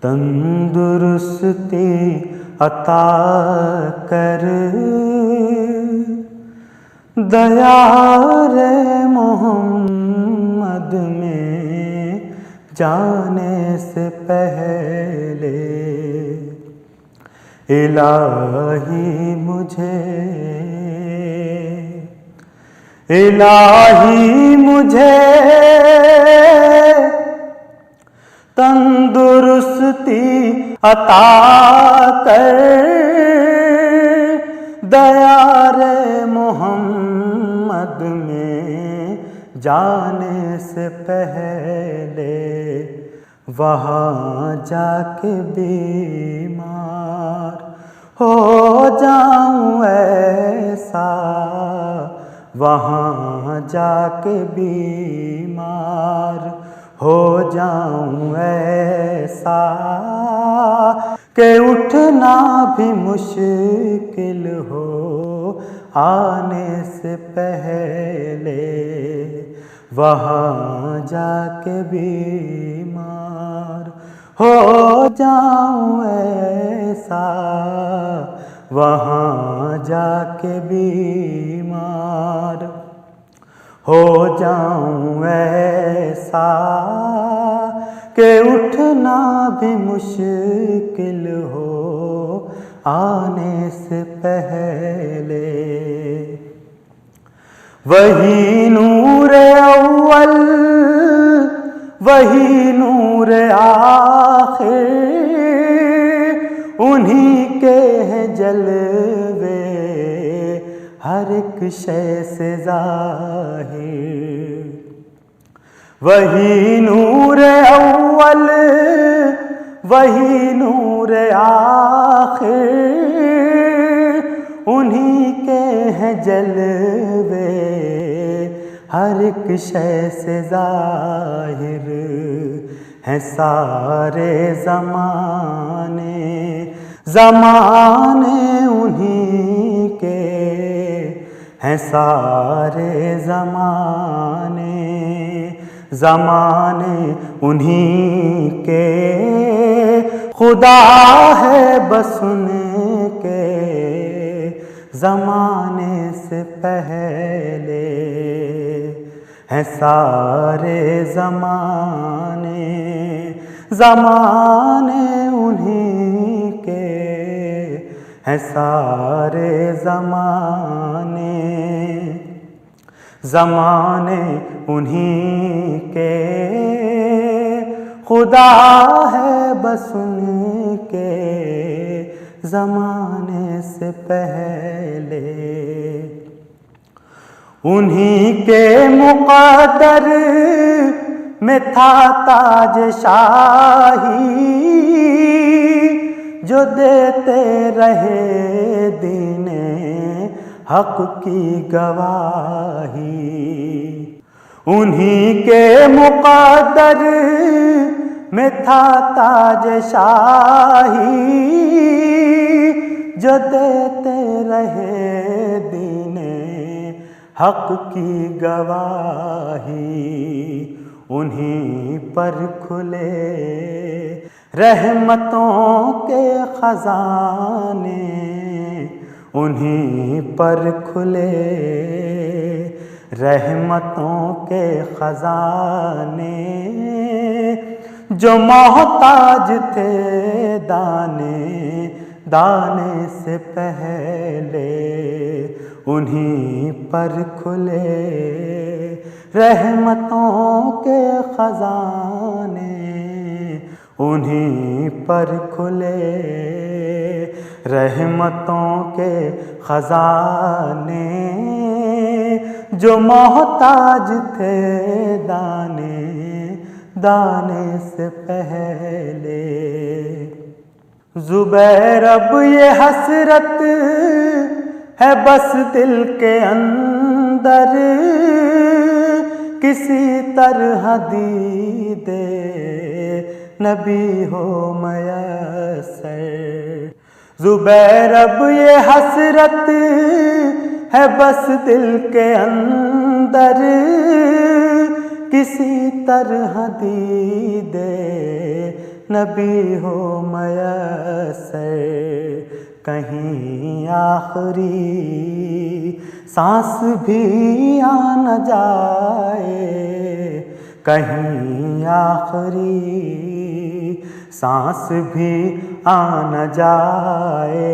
تندرستی عطا کر، دیار محمد میں جانے سے پہلے الہی مجھے تندرستی عطا کر، دیار محمد میں جانے سے پہلے وہاں جا کے بیمار ہو جاؤں ایسا، وہاں جا کے بیمار ہو جاؤں ایسا کہ اٹھنا بھی مشکل ہو آنے سے پہلے، وہاں جا کے بیمار ہو جاؤں ایسا، وہاں جا کے بیمار ہو جاؤں ایسا کہ اٹھنا بھی مشکل ہو آنے سے پہلے۔ وہی نور اول وہی نور آخر، انہی کے ہیں جلوے ہر ایک شے سے ظاہر۔ وہی نور اول وہی نور آخر، انہی کے ہیں جلوے ہر ایک شے سے ظاہر، ہیں سارے زمانے انہی کے، ہیں سارے زمانے انہی کے، خدا ہے بس ان کے زمانے سے پہلے، ہیں سارے زمانے انہی کے، ہیں سارے زمانے انہی کے، خدا ہے بس ان کے زمانے سے پہلے۔ انہی کے مقدر میں تھا تاج شاہی، جو دیتے رہے دین حق کی گواہی۔ انہی کے مقدر میں تھا تاج شاہی، جو دیتے رہے دین حق کی گواہی۔ انہی پر کھلے رحمتوں کے خزانے، انہی پر کھلے رحمتوں کے خزانے، جو محتاج تھے دانے سے پہلے، انہی پر کھلے رحمتوں کے خزانے، انہی پر کھلے رحمتوں کے خزانے، جو محتاج تھے دانے سے پہلے۔ زبیر اب یہ حسرت ہے بس دل کے اندر، کسی طرح دید نبی ہو میسر۔ زبیر اب یہ حسرت ہے بس دل کے اندر، کسی طرح دید نبی ہو میسر، کہیں آخری سانس بھی آ نہ جائے، کہیں آخری سانس بھی آ نہ جائے،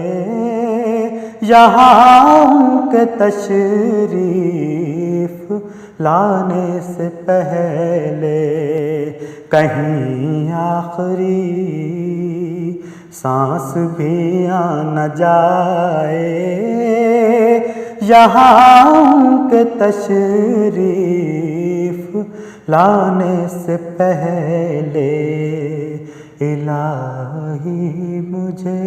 یہاں ان کے تشریف لانے سے پہلے کہیں آخری سانس بھی آ نہ جائے، یہاں ان کے تشریف لانے سے پہلے الہی مجھے